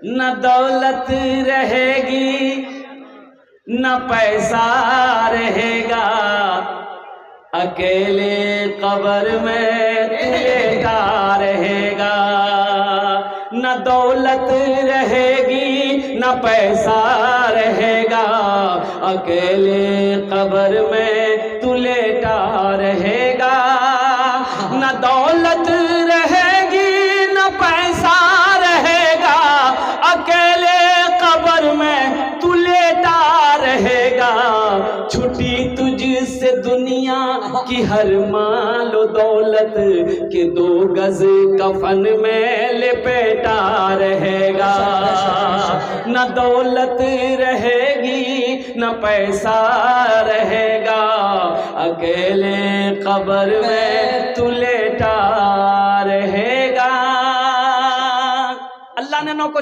न दौलत रहेगी न पैसा रहेगा, अकेले कब्र में तू लेटा रहेगा। न दौलत रहेगी न पैसा रहेगा, अकेले कब्र में तू लेटा रहेगा। न दौलत रहेगी न पैसा रहेगा, अकेले कब्र में तू लेटा रहेगा। छुट्टी तुझसे दुनिया की हर मालो दौलत के 2 गज कफन में लिपेटा रहेगा। न दौलत रहेगी न पैसा रहेगा, अकेले कब्र में तू लेटा रहेगा। अल्लाह ने नौ को